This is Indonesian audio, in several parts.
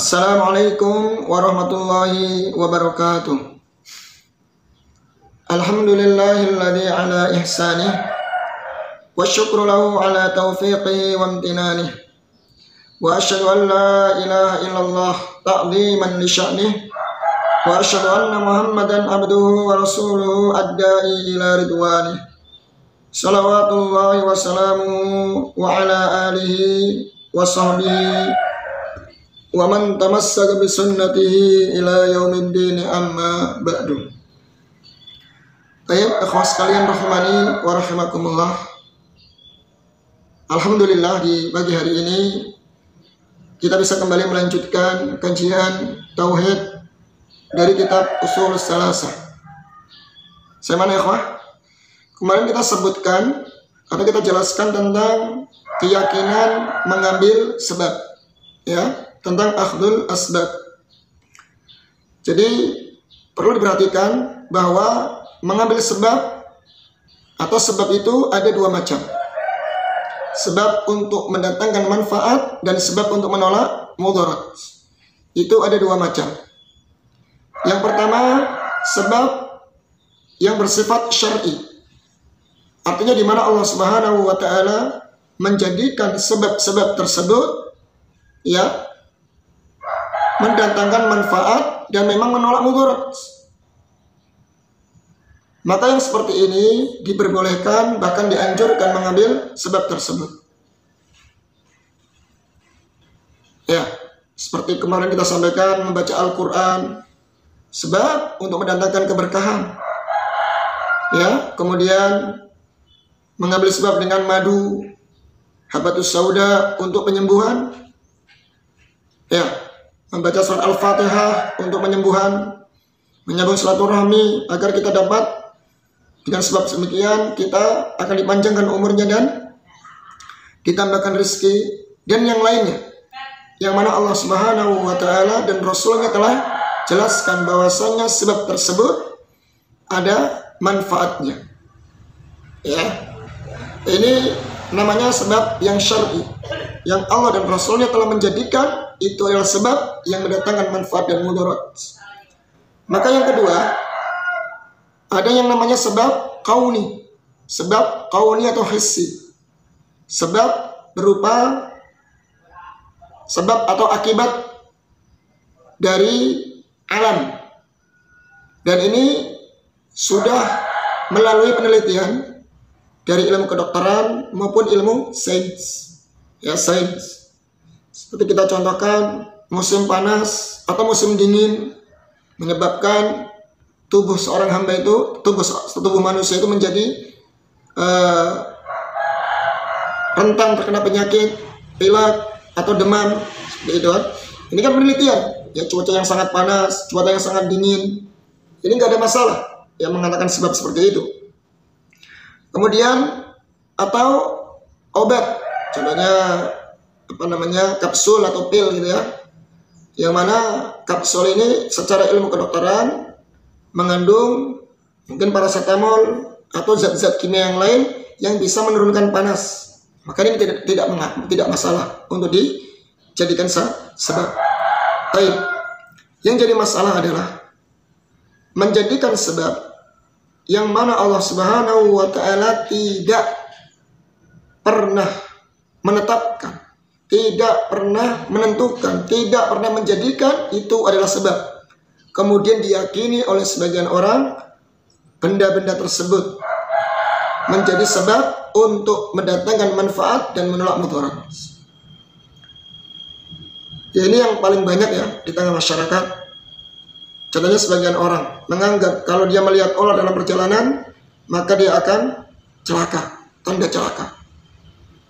Assalamualaikum warahmatullahi wabarakatuh. Alhamdulillahilladzi ala ihsanih wa syukru lahu ala taufiqihi wa amtinanih. Wa asyhadu an la ilaha illallah ta'ziman li sya'nih. Wa asyhadu anna Muhammadan abduhu wa rasuluhu ad-da'i ila ridwanih. Salawatullahi wa salamuhu wa ala alihi wa sahbihi wa man tamassaka bi sunnatihi ila yaumiddin, amma ba'du. Baik, akhwas sekalian rahimani wa rahimakumullah. Alhamdulillah, di pagi hari ini kita bisa kembali melanjutkan kajian tauhid dari kitab Ushul Tsalatsah. Saya mana ya, ikhwah? Kemarin kita sebutkan atau kita jelaskan tentang keyakinan mengambil sebab, ya, tentang akhdul asbab. Jadi perlu diperhatikan bahwa mengambil sebab atau sebab itu ada dua macam. Sebab untuk mendatangkan manfaat dan sebab untuk menolak mudarat. Itu ada dua macam. Yang pertama, sebab yang bersifat syar'i. Artinya di mana Allah Subhanahu wa taala menjadikan sebab-sebab tersebut, ya, mendatangkan manfaat dan memang menolak mudarat. Maka yang seperti ini diperbolehkan, bahkan dianjurkan mengambil sebab tersebut. Ya, seperti kemarin kita sampaikan, membaca Al-Quran sebab untuk mendatangkan keberkahan. Ya, kemudian mengambil sebab dengan madu, habatus sauda untuk penyembuhan. Ya, membaca surat Al-Fatihah untuk penyembuhan, menyambung silaturahmi agar kita dapat, dengan sebab demikian kita akan dipanjangkan umurnya dan ditambahkan rezeki dan yang lainnya, yang mana Allah Subhanahu wa taala dan Rasulnya telah jelaskan bahwasanya sebab tersebut ada manfaatnya. Ya, ini namanya sebab yang syar'i, yang Allah dan Rasulnya telah menjadikan itu adalah sebab yang mendatangkan manfaat dan mudarat. Maka yang kedua, ada yang namanya sebab kauni. Sebab kauni atau hissi. Sebab berupa sebab atau akibat dari alam. Dan ini sudah melalui penelitian dari ilmu kedokteran maupun ilmu sains. Ya, sains. Seperti kita contohkan, musim panas atau musim dingin menyebabkan tubuh seorang hamba itu, tubuh manusia itu menjadi rentan terkena penyakit, pilek atau demam, seperti itu. Ini kan penelitian, ya, cuaca yang sangat panas, cuaca yang sangat dingin, ini nggak ada masalah yang mengatakan sebab seperti itu. Kemudian atau obat, contohnya kapsul atau pil gitu ya, yang mana kapsul ini secara ilmu kedokteran mengandung mungkin paracetamol atau zat-zat kimia yang lain yang bisa menurunkan panas. Maka ini tidak masalah untuk dijadikan sebab. Baik, yang jadi masalah adalah menjadikan sebab yang mana Allah Subhanahu wa taala tidak pernah menetapkan, tidak pernah menentukan, tidak pernah menjadikan itu adalah sebab. Kemudian diyakini oleh sebagian orang benda-benda tersebut menjadi sebab untuk mendatangkan manfaat dan menolak mudarat. Ya, ini yang paling banyak ya di tengah masyarakat. Contohnya sebagian orang menganggap kalau dia melihat ular dalam perjalanan maka dia akan celaka, tanda celaka.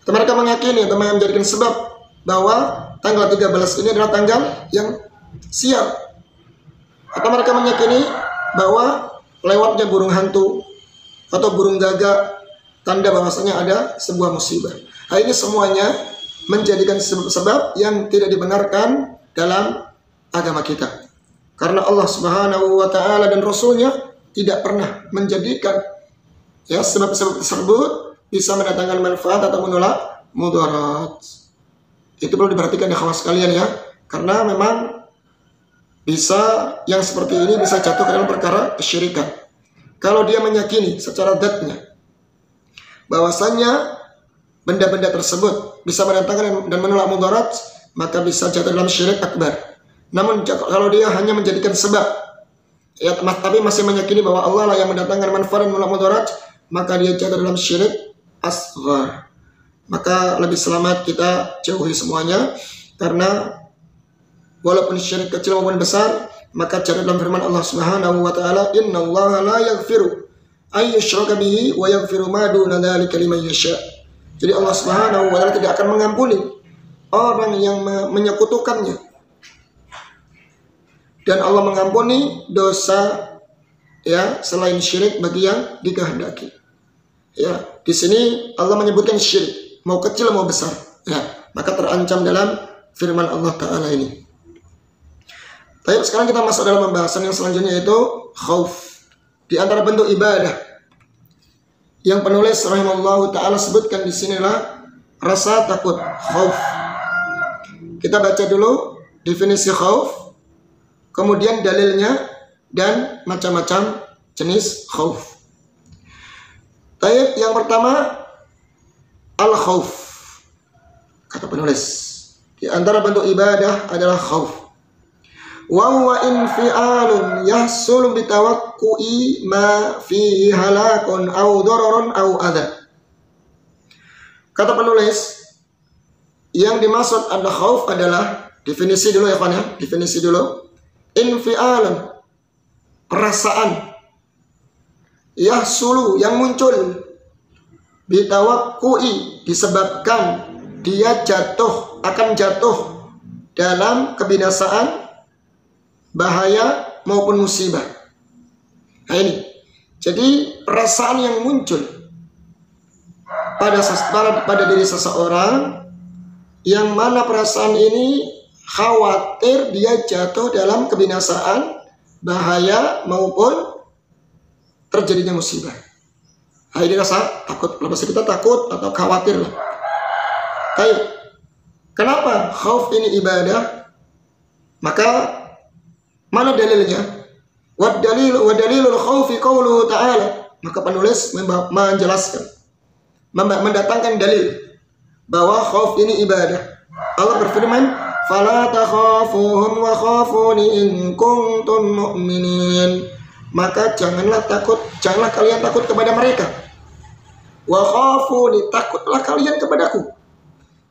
Atau mereka meyakini atau menjadikan sebab bahwa tanggal 13 ini adalah tanggal yang sial. Atau mereka meyakini bahwa lewatnya burung hantu atau burung gagak tanda bahwasanya ada sebuah musibah. Hal ini semuanya menjadikan sebab yang tidak dibenarkan dalam agama kita. Karena Allah Subhanahu wa taala dan Rasulnya tidak pernah menjadikan, ya, sebab-sebab tersebut bisa mendatangkan manfaat atau menolak mudarat. Itu perlu diperhatikan ya kawan sekalian ya. Karena memang bisa yang seperti ini bisa jatuh ke dalam perkara kesyirikan. Kalau dia meyakini secara dzatnya bahwasanya benda-benda tersebut bisa mendatangkan dan menolak mudarat, maka bisa jatuh dalam syirik akbar. Namun kalau dia hanya menjadikan sebab, ya, tapi masih meyakini bahwa Allah lah yang mendatangkan manfaat dan menolak mudarat, maka dia jatuh dalam syirik asghar. Maka lebih selamat kita jauhi semuanya, karena walaupun syirik kecil maupun besar, maka jatuh dalam firman Allah Subhanahu wa taala, "Innallaha la yaghfiru ay yushraka bihi wa yaghfiru ma duna dzalika liman yasha." Jadi Allah Subhanahu wa taala tidak akan mengampuni orang yang menyekutukannya. Dan Allah mengampuni dosa, ya, selain syirik bagi yang dikehendaki. Ya, di sini Allah menyebutkan syirik, mau kecil mau besar, ya, maka terancam dalam firman Allah Ta'ala ini. Baik, sekarang kita masuk dalam pembahasan yang selanjutnya, yaitu khauf. Di antara bentuk ibadah yang penulis rahimahullah Ta'ala sebutkan di sinilah rasa takut, khauf. Kita baca dulu definisi khauf, kemudian dalilnya, dan macam-macam jenis khauf. Baik, yang pertama al-khauf. Kata penulis, di antara bentuk ibadah adalah khauf. Wa huwa infi'alun yahsul bitawaqqu'i ma fihi halakun aw dararun aw adha. Kata penulis, yang dimaksud ada khauf adalah, definisi dulu ya kawan ya, definisi dulu. Infi'alun, perasaan, yahsulu, yang muncul, bitawaqqu'i, disebabkan dia akan jatuh dalam kebinasaan, bahaya maupun musibah. Nah ini, jadi perasaan yang muncul pada diri seseorang, yang mana perasaan ini khawatir dia jatuh dalam kebinasaan, bahaya maupun terjadinya musibah. Nah ini rasa takut, pasti kita takut atau khawatir lah. Baik, kenapa khauf ini ibadah? Maka mana dalilnya? Wa dalilul khaufi qauluhu ta'ala. Maka penulis menjelaskan, mendatangkan dalil bahwa khauf ini ibadah. Allah berfirman, "Fala takhafuhum wa khafuni in kuntum mu'minin." Maka janganlah kalian takut kepada mereka. Wa khafuni, takutlah kalian kepadaku.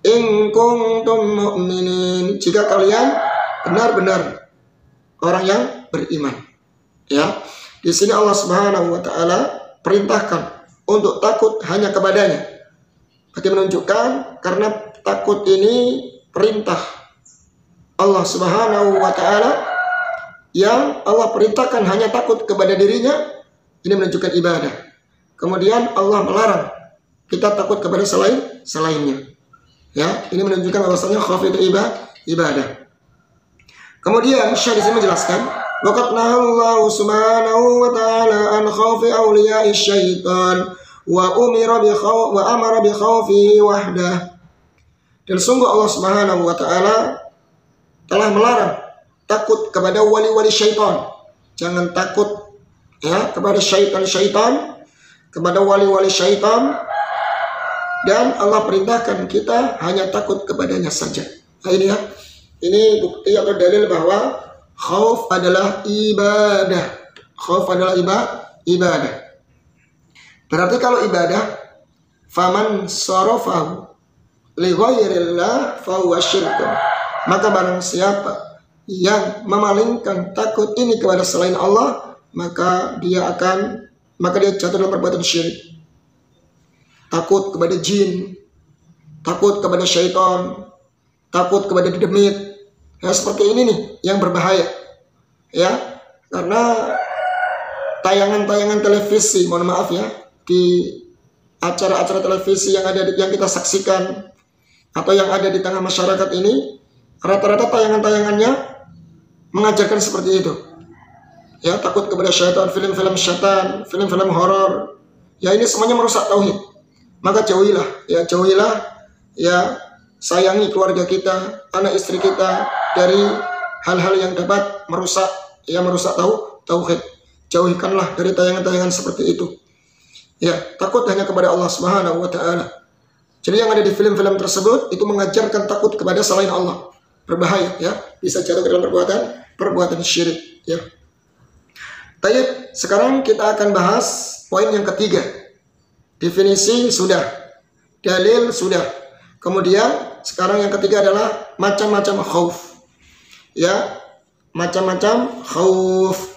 In kuntum mu'minin, jika kalian benar-benar orang yang beriman. Ya, di sini Allah Subhanahu wa taala perintahkan untuk takut hanya kepadanya. Berarti menunjukkan karena takut ini perintah Allah Subhanahu wa taala, yang Allah perintahkan hanya takut kepada dirinya, ini menunjukkan ibadah. Kemudian Allah melarang kita takut kepada selainnya. Ya, ini menunjukkan bahwasanya khauf itu ibadah. Kemudian Syekh di sini menjelaskan, waqad nahallahu subhanahu wa ta'ala an khaufi awliya'i syaitan wa amara bi khaufihi wahdah. Dan sungguh Allah Subhanahu wa ta'ala telah melarang takut kepada wali-wali syaitan. Jangan takut, ya, kepada syaitan, kepada wali-wali syaitan. Dan Allah perintahkan kita hanya takut kepadanya saja. Nah ini ya, ini bukti atau dalil bahwa khauf adalah ibadah. Khauf adalah ibadah. Berarti kalau ibadah, faman sarafahu li ghairillah fa huwa syirkun. Maka barang siapa yang memalingkan takut ini kepada selain Allah, maka dia jatuh dalam perbuatan syirik. Takut kepada jin, takut kepada syaitan, takut kepada demit. Ya, seperti ini nih yang berbahaya. Ya, karena tayangan-tayangan televisi, mohon maaf ya, di acara-acara televisi yang kita saksikan atau yang ada di tengah masyarakat ini, rata-rata tayangan-tayangannya mengajarkan seperti itu. Ya, takut kepada syaitan, film-film syaitan, film-film horor. Ya, ini semuanya merusak tauhid. Maka jauhilah, ya, sayangi keluarga kita, anak istri kita, dari hal-hal yang dapat merusak tauhid. Jauhikanlah dari tayangan-tayangan seperti itu. Ya, takut hanya kepada Allah Subhanahu wa taala. Jadi yang ada di film-film tersebut itu mengajarkan takut kepada selain Allah. Berbahaya, ya. Bisa jatuh ke dalam perbuatan syirik, ya. Baik, sekarang kita akan bahas poin yang ketiga. Definisi sudah, dalil sudah. Kemudian sekarang yang ketiga adalah macam-macam khauf. Ya, macam-macam khauf.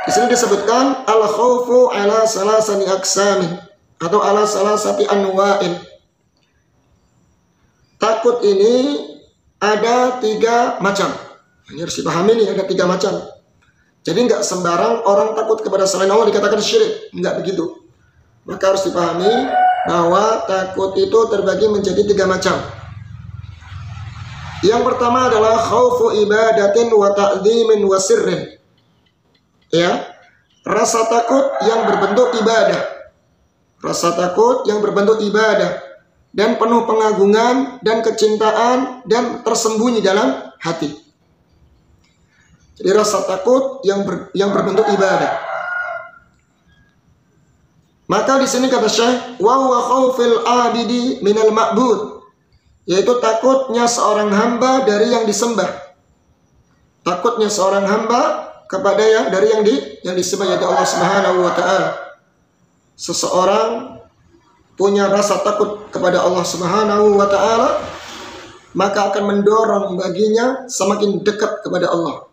Di sini disebutkan al khaufu ala salasani aqsamin atau ala salasati anwa'in. Takut ini ada 3 macam. Ini harus dipahami nih, ada 3 macam. Jadi nggak sembarang orang takut kepada selain Allah dikatakan syirik, nggak begitu. Maka harus dipahami bahwa takut itu terbagi menjadi 3 macam. Yang pertama adalah khaufu ibadatin wa ta'dhimin wa sirrin. Ya, rasa takut yang berbentuk ibadah. Rasa takut yang berbentuk ibadah dan penuh pengagungan dan kecintaan dan tersembunyi dalam hati. Jadi rasa takut yang berbentuk ibadah. Maka di sini kata Syekh, wa huwa khaufil abidi minal ma'bud, yaitu takutnya seorang hamba dari yang disembah. Takutnya seorang hamba kepada dari yang disembah, yaitu Allah Subhanahu wa taala. Seseorang punya rasa takut kepada Allah Subhanahu wa taala, maka akan mendorong baginya semakin dekat kepada Allah.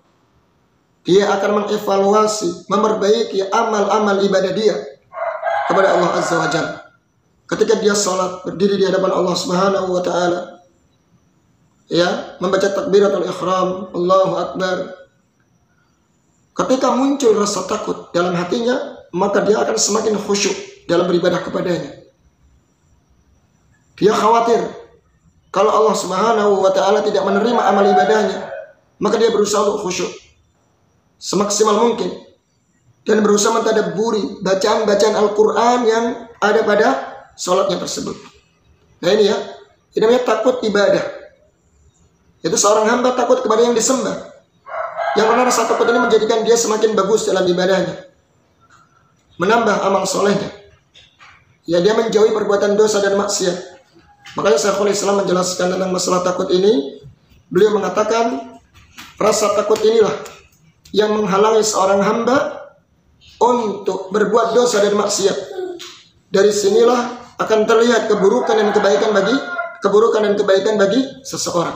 Dia akan mengevaluasi, memperbaiki amal-amal ibadah dia kepada Allah Azza wa Jalla. Ketika dia sholat, berdiri di hadapan Allah Subhanahu wa taala, ya, membaca takbiratul ihram, Allahu Akbar. Ketika muncul rasa takut dalam hatinya, maka dia akan semakin khusyuk dalam beribadah kepadanya. Dia khawatir kalau Allah Subhanahu wa taala tidak menerima amal ibadahnya, maka dia berusaha untuk khusyuk semaksimal mungkin dan berusaha mentadabburi bacaan-bacaan Al-Qur'an yang ada pada sholatnya tersebut. Nah ini ya, ini namanya takut ibadah. Itu seorang hamba takut kepada yang disembah. Yang mana rasa takut ini menjadikan dia semakin bagus dalam ibadahnya, menambah amal solehnya. Ya, dia menjauhi perbuatan dosa dan maksiat. Makanya Syekhul Islam menjelaskan tentang masalah takut ini. Beliau mengatakan rasa takut inilah yang menghalangi seorang hamba untuk berbuat dosa dan maksiat. Dari sinilah akan terlihat keburukan dan kebaikan bagi seseorang.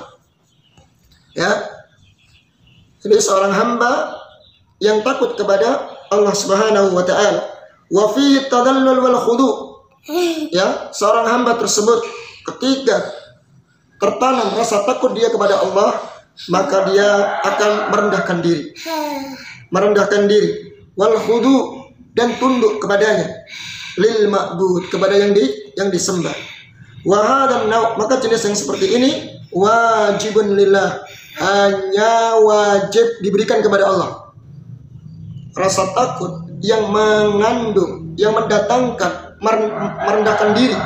Ya. Jadi seorang hamba yang takut kepada Allah Subhanahu wa taala, wa fi tadallul wal khudu. Ya, seorang hamba tersebut ketika tertanam rasa takut dia kepada Allah, maka dia akan merendahkan diri, wal khudu, dan tunduk kepadanya, lil ma'bud, kepada yang disembah. Wa hadzal nau', maka jenis yang seperti ini wajibun lillah, hanya wajib diberikan kepada Allah. Rasa takut yang mengandung, yang mendatangkan merendahkan diri,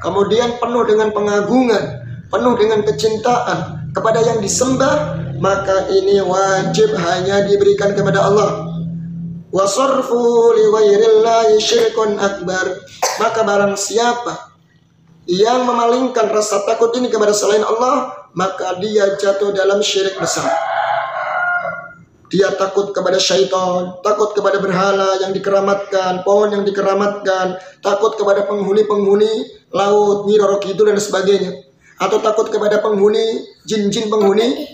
kemudian penuh dengan pengagungan, penuh dengan kecintaan kepada yang disembah, maka ini wajib hanya diberikan kepada Allah. Wa sarfu li ghairillahi syirkun akbar, maka barang siapa yang memalingkan rasa takut ini kepada selain Allah, maka dia jatuh dalam syirik besar. Dia takut kepada syaitan, takut kepada berhala yang dikeramatkan, pohon yang dikeramatkan, takut kepada penghuni-penghuni laut, Nyi Roro Kidul dan sebagainya, atau takut kepada penghuni jin-jin penghuni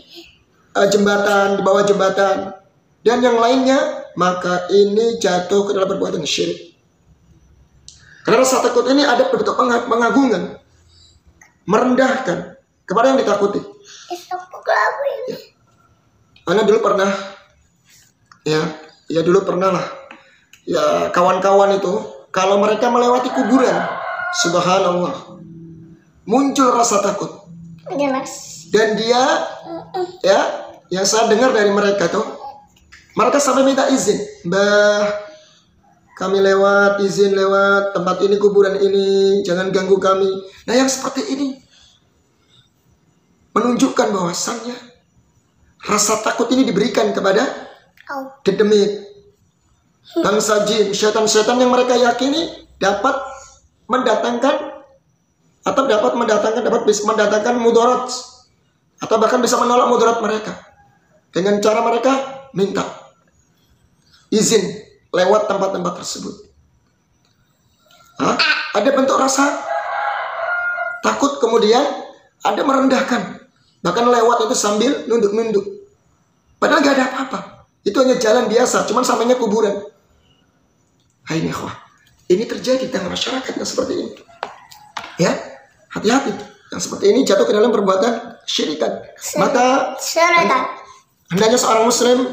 jembatan, di bawah jembatan, dan yang lainnya, maka ini jatuh ke dalam perbuatan syirik. Karena rasa takut ini ada bentuk pengagungan, merendahkan kepada yang ditakuti. Ya. Ana dulu pernah, ya dulu pernah lah. Ya, kawan-kawan itu kalau mereka melewati kuburan, subhanallah, muncul rasa takut. Dan dia, ya, yang saya dengar dari mereka tuh, mereka sampai minta izin, Mbah, kami izin lewat tempat ini, kuburan ini, jangan ganggu kami. Nah, yang seperti ini menunjukkan bahwasannya rasa takut ini diberikan kepada dedemit, bangsa jin, setan-setan yang mereka yakini dapat mendatangkan mudarat, atau bahkan bisa menolak mudarat mereka dengan cara mereka minta izin lewat tempat-tempat tersebut. Ada bentuk rasa takut, kemudian ada merendahkan, bahkan lewat itu sambil nunduk-nunduk, padahal gak ada apa-apa, itu hanya jalan biasa, cuman sampainya kuburan. Hai ikhwah, ini terjadi di tengah masyarakat yang seperti ini. Ya, hati-hati, yang seperti ini jatuh ke dalam perbuatan syirikan. Maka hendaknya seorang muslim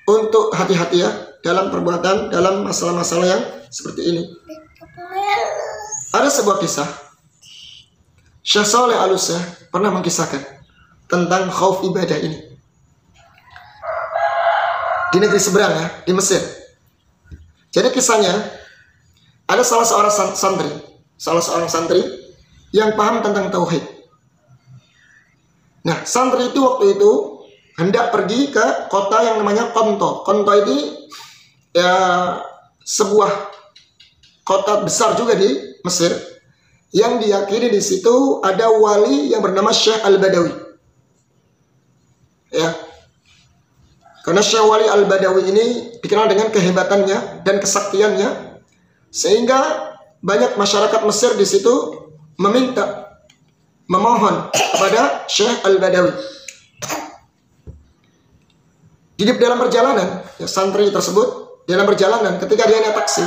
untuk hati-hati ya dalam perbuatan, dalam masalah-masalah yang seperti ini. Ada sebuah kisah, Syekh Shalih Al-Utsaimin pernah mengkisahkan tentang khauf ibadah ini di negeri seberang ya, di Mesir. Jadi kisahnya, ada salah seorang santri yang paham tentang tauhid. Nah, santri itu waktu itu hendak pergi ke kota yang namanya Qonto. Qonto ini ya sebuah kota besar juga di Mesir, yang diyakini di situ ada wali yang bernama Syekh Al-Badawi. Ya. Karena Syekh Wali Al-Badawi ini dikenal dengan kehebatannya dan kesaktiannya, sehingga banyak masyarakat Mesir di situ memohon kepada Syekh Al-Badawi. Di dalam perjalanan, ya, santri tersebut dalam perjalanan ketika dia naik taksi,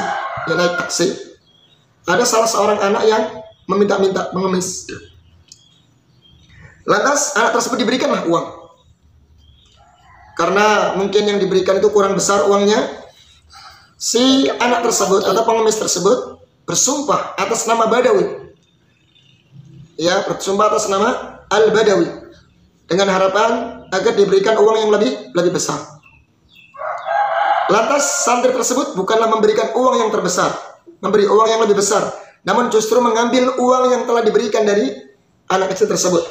ada salah seorang anak yang meminta-minta, mengemis. Lantas anak tersebut diberikanlah uang. Karena mungkin yang diberikan itu kurang besar uangnya, si anak tersebut atau pengemis tersebut bersumpah atas nama Badawi. Ya, bersumpah atas nama Al-Badawi dengan harapan agar diberikan uang yang lebih besar. Lantas santri tersebut bukanlah memberikan uang yang terbesar, memberi uang yang lebih besar, namun justru mengambil uang yang telah diberikan dari anak kecil tersebut.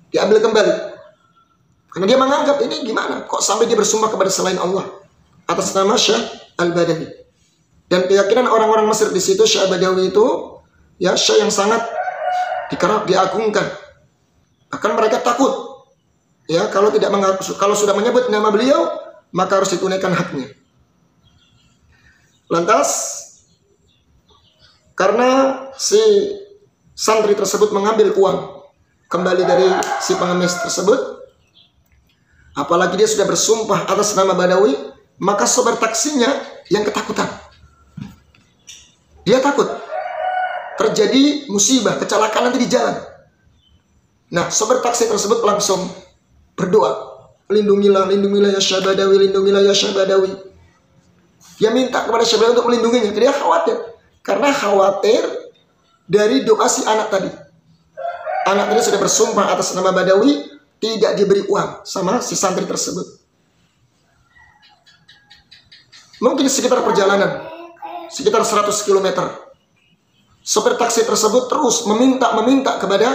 Diambil kembali. Karena dia menganggap ini gimana, kok sampai dia bersumpah kepada selain Allah atas nama Syekh Al-Badawi. Dan keyakinan orang-orang Mesir di situ, Syekh Al-Badawi itu ya syekh yang sangat diagungkan. Bahkan mereka takut ya kalau sudah menyebut nama beliau, maka harus ditunaikan haknya. Lantas karena si santri tersebut mengambil uang kembali dari si pengemis tersebut, apalagi dia sudah bersumpah atas nama Badawi, maka sopir taksinya yang ketakutan. Dia takut terjadi musibah, kecelakaan nanti di jalan. Nah, sopir taksi tersebut langsung berdoa, lindungilah ya Syekh Badawi, lindungilah ya Syekh Badawi. Dia minta kepada Syekh Badawi untuk melindunginya. Dia khawatir, karena khawatir dari doa si anak tadi. Anak tadi sudah bersumpah atas nama Badawi, tidak diberi uang sama si santri tersebut. Mungkin sekitar perjalanan sekitar 100 km, sopir taksi tersebut terus meminta kepada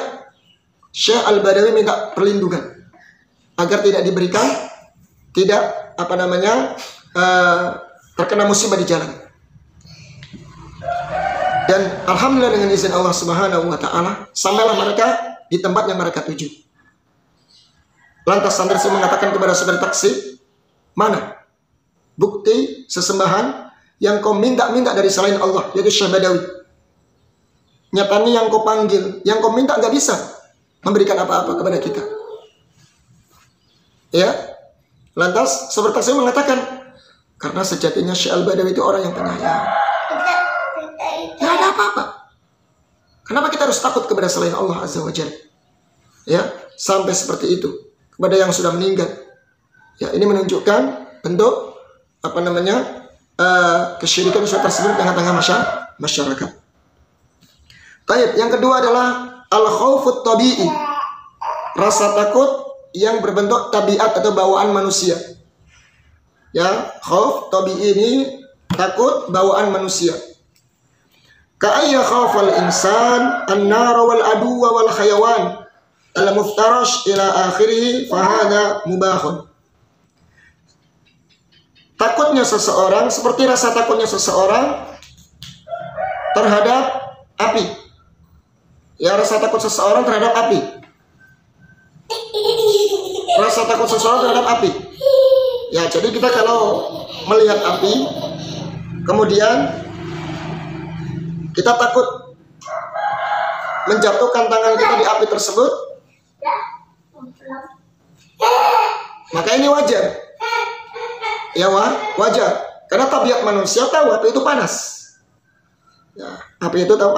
Syekh Al-Badawi, minta perlindungan agar tidak diberikan, terkena musibah di jalan. Dan alhamdulillah dengan izin Allah Subhanahu wa taala, sampailah mereka di tempat yang mereka tuju. Lantas santri mengatakan kepada sopir taksi, mana bukti sesembahan yang kau minta dari selain Allah, yaitu Syekh Badawi. Nyatanya yang kau panggil, yang kau minta nggak bisa memberikan apa-apa kepada kita. Ya, lantas sopir taksi mengatakan, karena sejatinya Syekh Al-Badawi itu orang yang penyayang. Nggak ada apa-apa. Kenapa kita harus takut kepada selain Allah Azza wa Jalla? Ya, sampai seperti itu kepada yang sudah meninggal. Ya, ini menunjukkan bentuk kesyirikan tersebut di tengah-tengah masyarakat. Baik, yang kedua adalah al-khaufut tabi'i. Rasa takut yang berbentuk tabiat atau bawaan manusia. Ya, khauf tabi'i ini takut bawaan manusia. Ka'ayya khafal insan an-nar wal aduwa wal khayawan al-muftarash ila akhirih fahada mubahun. Takutnya seseorang seperti rasa takutnya seseorang terhadap api. Ya, rasa takut seseorang terhadap api. Rasa takut seseorang terhadap api. Ya, jadi kita kalau melihat api, kemudian kita takut menjatuhkan tangan kita di api tersebut, maka ini wajar. Ya, wajar. Karena tabiat manusia tahu api itu panas. Ya, api itu tahu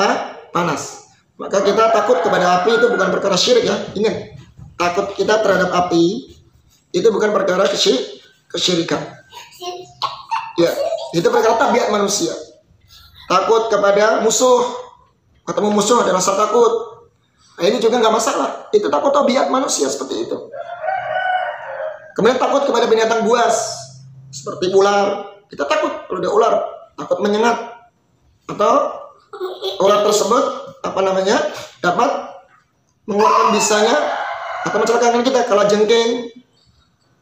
panas. Maka kita takut kepada api itu bukan perkara syirik ya. Ingat, takut kita terhadap api itu bukan perkara kesyirikan. Ya, itu perkara tabiat manusia. Takut kepada musuh, ketemu musuh ada rasa takut. Nah, ini juga nggak masalah. Itu takut tabiat manusia seperti itu. Kemudian takut kepada binatang buas seperti ular. Kita takut kalau ada ular, takut menyengat atau ular tersebut dapat mengeluarkan bisanya atau mencelakakan kita. Kalau jengking,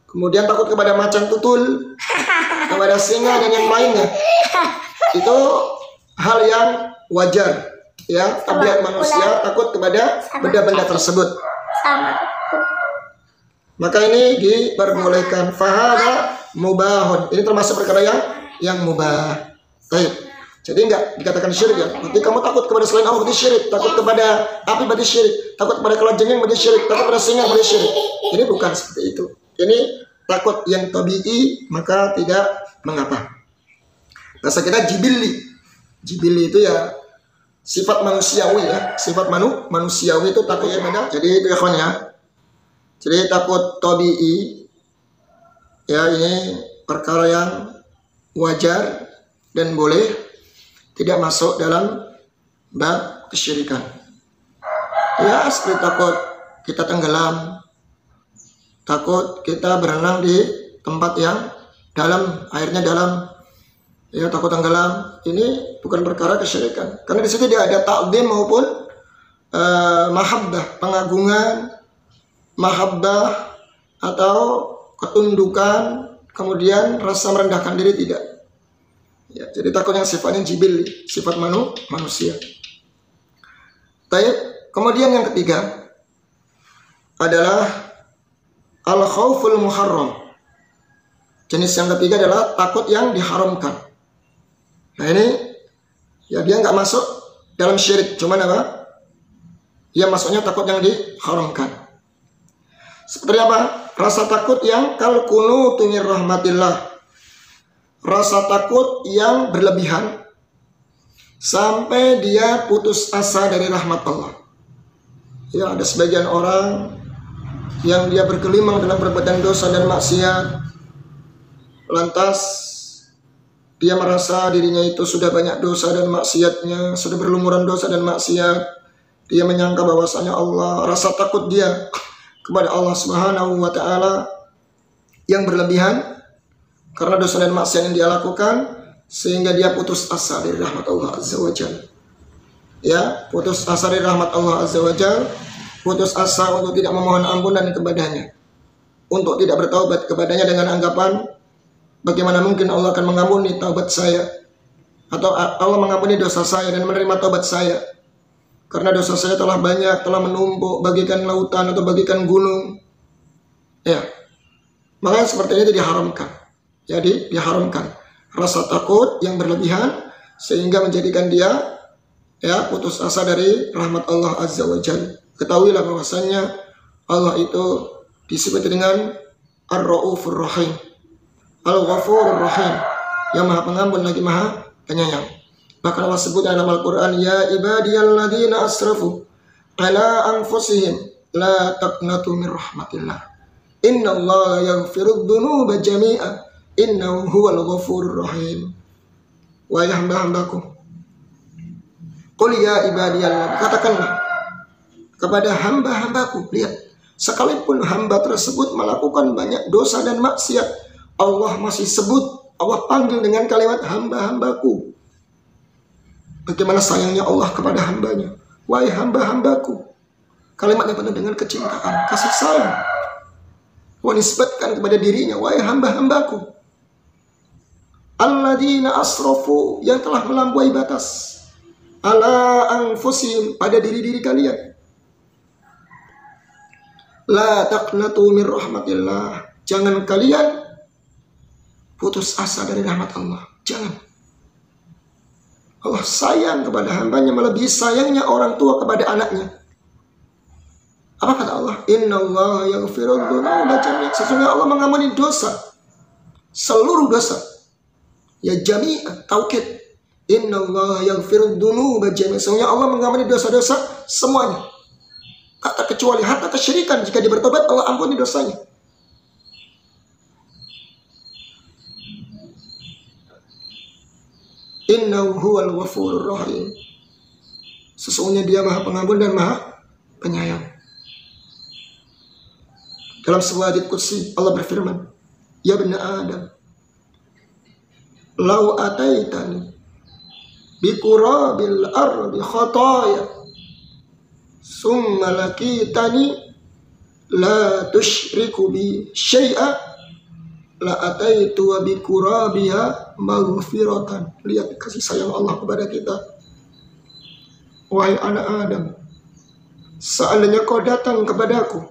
kemudian takut kepada macan tutul, kepada singa dan yang lainnya. Itu hal yang wajar ya, tabiat manusia takut kepada benda-benda tersebut. Maka ini diperbolehkan. Fahada mubahun. Ini termasuk perkara yang mubah. Baik. Jadi enggak dikatakan syirik ya. Berarti kamu takut kepada selain Allah berarti syirik. Takut kepada api berarti syirik. Takut kepada kalajengking berarti syirik. Takut kepada singa berarti syirik. Ini bukan seperti itu. Ini takut yang tabi'i, maka tidak mengapa. Bahasa kita jibili. Jibili itu ya sifat manusiawi ya. Sifat manusiawi itu takut ya beda. Jadi itu ya kawan ya. Jadi takut tabi'i ya, ini perkara yang wajar dan boleh, tidak masuk dalam bab kesyirikan. Ya, seperti takut kita tenggelam, takut kita berenang di tempat yang dalam, airnya dalam, ya takut tenggelam. Ini bukan perkara kesyirikan, karena di situ dia ada ta'zim maupun mahabbah, pengagungan, mahabbah atau ketundukan, kemudian rasa merendahkan diri tidak. Ya, jadi takut yang sifatnya jibil, sifat manusia. Baik, kemudian yang ketiga adalah al-khauful muharram. Jenis yang ketiga adalah takut yang diharamkan. Nah ini ya dia nggak masuk dalam syirik, cuman apa? Ya masuknya takut yang diharamkan. Seperti apa? Rasa takut yang kal kunutu min rahmatillah. Rasa takut yang berlebihan sampai dia putus asa dari rahmat Allah. Ya, ada sebagian orang yang dia bergelimang dalam perbuatan dosa dan maksiat. Lantas dia merasa dirinya itu sudah banyak dosa dan maksiatnya, sudah berlumuran dosa dan maksiat. Dia menyangka bahwasanya Allah, rasa takut dia kepada Allah Subhanahu wa taala yang berlebihan karena dosa dan maksiat yang dia lakukan, sehingga dia putus asa dari rahmat Allah Azza wa Jalla. Ya, putus asa dari rahmat Allah Azza wa Jalla, putus asa untuk tidak memohon ampunan kepadanya, untuk tidak bertaubat kepadanya dengan anggapan bagaimana mungkin Allah akan mengampuni taubat saya, atau Allah mengampuni dosa saya dan menerima taubat saya, karena dosa saya telah banyak, telah menumpuk bagikan lautan atau bagikan gunung. Ya, makanya seperti ini diharamkan. Jadi diharamkan rasa takut yang berlebihan sehingga menjadikan dia ya putus asa dari rahmat Allah Azza wa Jalla. Ketahuilah bahwasannya Allah itu disebut dengan Ar-Raufur Rahim, Al-Ghafurur Rahim, yang Maha Pengampun lagi Maha Penyayang. Bahkan Allah sebut dalam Al-Qur'an, ya ibadiyalladzina asrafu ala anfusihim la taqnatu min rahmatillah. Innallaha yaghfirudz dzunuba jami'a. Innahu huwal ghafurur rahim. Wahai hamba-hambaku, qul ya ibadiyallah, katakanlah kepada hamba-hambaku, lihat, sekalipun hamba tersebut melakukan banyak dosa dan maksiat, Allah masih sebut, Allah panggil dengan kalimat hamba-hambaku. Bagaimana sayangnya Allah kepada hambanya. Wahai hamba-hambaku, kalimat yang penuh dengan kecintaan, kasih sayang. Wanisbatkan kepada dirinya, wahai hamba-hambaku, alladzina asrafu, yang telah melampaui batas, ala anfusihim, pada diri-diri kalian. La taqnatu min rahmatillah, jangan kalian putus asa dari rahmat Allah. Jangan. Allah sayang kepada hambanya melebihi sayangnya orang tua kepada anaknya. Apa kata Allah? Innallaha yaghfirudz dzunuba jami'an. Sesungguhnya Allah mengampuni dosa, seluruh dosa. Ya jami'an, taukid. Innallaha yaghfirudz dzunuba jami'an. Sesungguhnya Allah mengampuni dosa-dosa semuanya. Tak terkecuali harta kesyirikan, jika dia bertobat Allah ampuni dosanya. Innahu huwal ghafurur rahim. Sesungguhnya dia Maha Pengampun dan Maha Penyayang. Dalam sebuah hadits qudsi Allah berfirman, ya bani Adam, lau ataitani bi qurabil ardi khataya summa lakitani la tusyriku bi syai'a la ataitu wa bi qurabiha maghfiratan. Lihat kasih sayang Allah kepada kita. Wahai anak Adam, seandainya kau datang kepadaku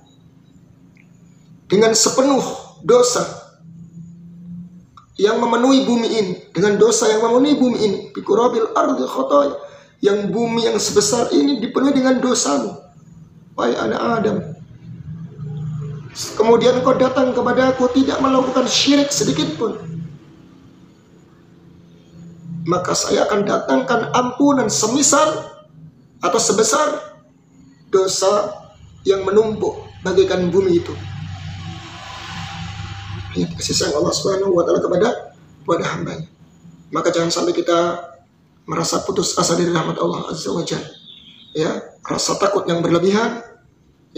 dengan sepenuh dosa yang memenuhi bumi ini, dengan dosa yang memenuhi bumi ini, bi qurabil ardi khataya, yang bumi yang sebesar ini dipenuhi dengan dosamu, wahai anak Adam. Kemudian kau datang kepada aku tidak melakukan syirik sedikit pun, maka saya akan datangkan ampunan semisal atau sebesar dosa yang menumpuk bagaikan bumi itu. Lihat kasih sayang Allah Subhanahu wa taala kepada hambanya. Maka jangan sampai kita merasa putus asa dari rahmat Allah Azza wa Jalla. Ya, rasa takut yang berlebihan,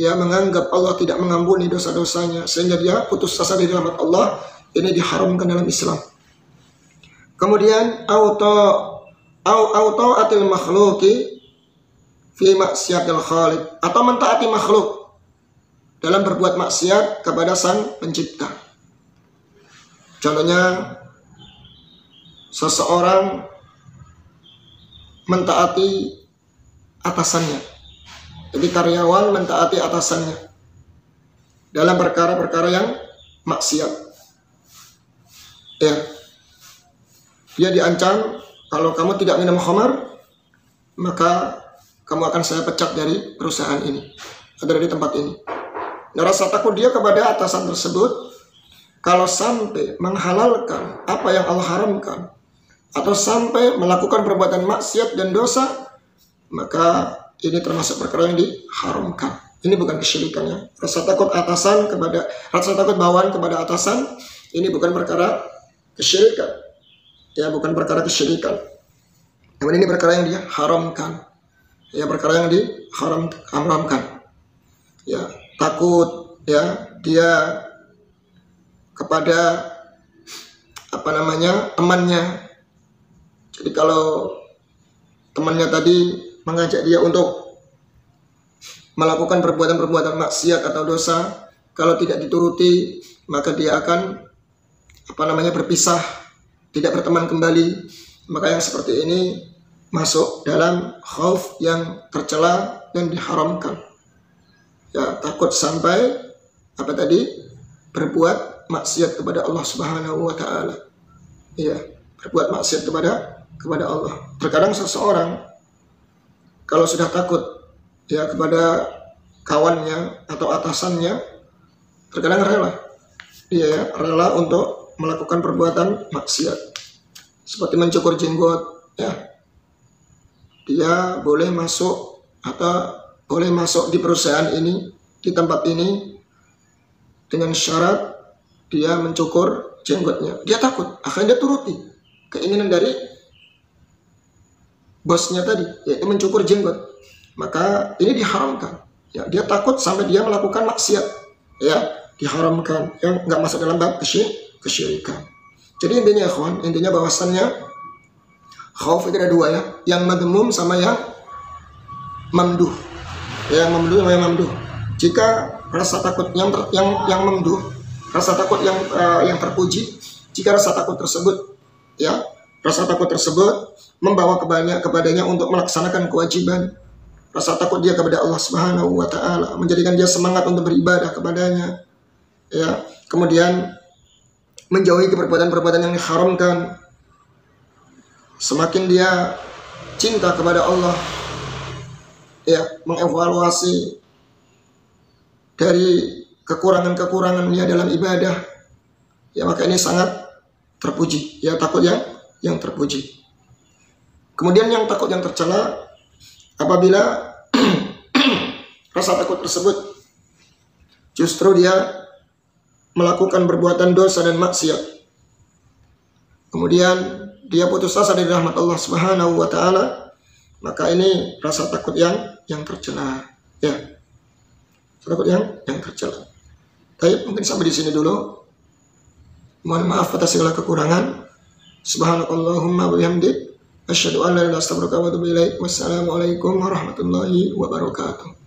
ya, menganggap Allah tidak mengampuni dosa-dosanya sehingga dia putus asa dari rahmat Allah, ini diharamkan dalam Islam. Kemudian auto atil makhluki fi maksiatil khaliq, atau mentaati makhluk dalam berbuat maksiat kepada sang pencipta. Contohnya seseorang mentaati atasannya. Jadi karyawan mentaati atasannya dalam perkara-perkara yang maksiat. Ya. Dia diancam, kalau kamu tidak minum khamar, maka kamu akan saya pecat dari perusahaan ini atau dari tempat ini. Nah, rasa takut dia kepada atasan tersebut, kalau sampai menghalalkan apa yang Allah haramkan atau sampai melakukan perbuatan maksiat dan dosa, maka ini termasuk perkara yang diharamkan. Ini bukan kesyirikannya. Rasa takut bawaan kepada atasan, ini bukan perkara kesyirikan. Ya, bukan perkara kesyirikan. Namun ini perkara yang diharamkan. Ya, perkara yang diharamkan. Ya, takut ya dia kepada temannya. Jadi kalau temannya tadi mengajak dia untuk melakukan perbuatan-perbuatan maksiat atau dosa, kalau tidak dituruti maka dia akan berpisah, tidak berteman kembali. Maka yang seperti ini masuk dalam khauf yang tercela dan diharamkan. Ya, takut sampai berbuat maksiat kepada Allah Subhanahu wa taala. Ya, berbuat maksiat kepada Allah. Terkadang seseorang kalau sudah takut ya kepada kawannya atau atasannya, terkadang rela untuk melakukan perbuatan maksiat seperti mencukur jenggot. Ya, dia boleh masuk di perusahaan ini, di tempat ini, dengan syarat dia mencukur jenggotnya. Dia takut, akhirnya dia turuti keinginan dari bosnya tadi, yaitu mencukur jenggot. Maka ini diharamkan. Ya, dia takut sampai dia melakukan maksiat. Ya, diharamkan. Yang nggak masuk dalam bab kesyirikan. Jadi intinya bahwasannya khauf itu ada dua ya, yang madmum sama yang mamduh. yang memduh. Jika rasa takut yang memduh, rasa takut yang terpuji, jika rasa takut tersebut, ya, rasa takut tersebut membawa kepadanya untuk melaksanakan kewajiban. Rasa takut dia kepada Allah Subhanahu wa taala menjadikan dia semangat untuk beribadah kepadanya. Ya, kemudian menjauhi perbuatan-perbuatan yang diharamkan. Semakin dia cinta kepada Allah, ya, mengevaluasi dari kekurangan-kekurangannya dalam ibadah, ya, maka ini sangat terpuji. Ya, takut yang terpuji. Kemudian yang takut yang tercela, apabila rasa takut tersebut justru dia melakukan perbuatan dosa dan maksiat, kemudian dia putus asa dari rahmat Allah Subhanahu wa taala, maka ini rasa takut yang tercela, ya. Takut yang tercela. Baik, mungkin sampai di sini dulu. Mohon maaf atas segala kekurangan. Subhanakallahumma wa bihamdik, asyhadu an la ilaha illa anta astaghfiruka wa atubu ilaik. Wassalamualaikum warahmatullahi wabarakatuh.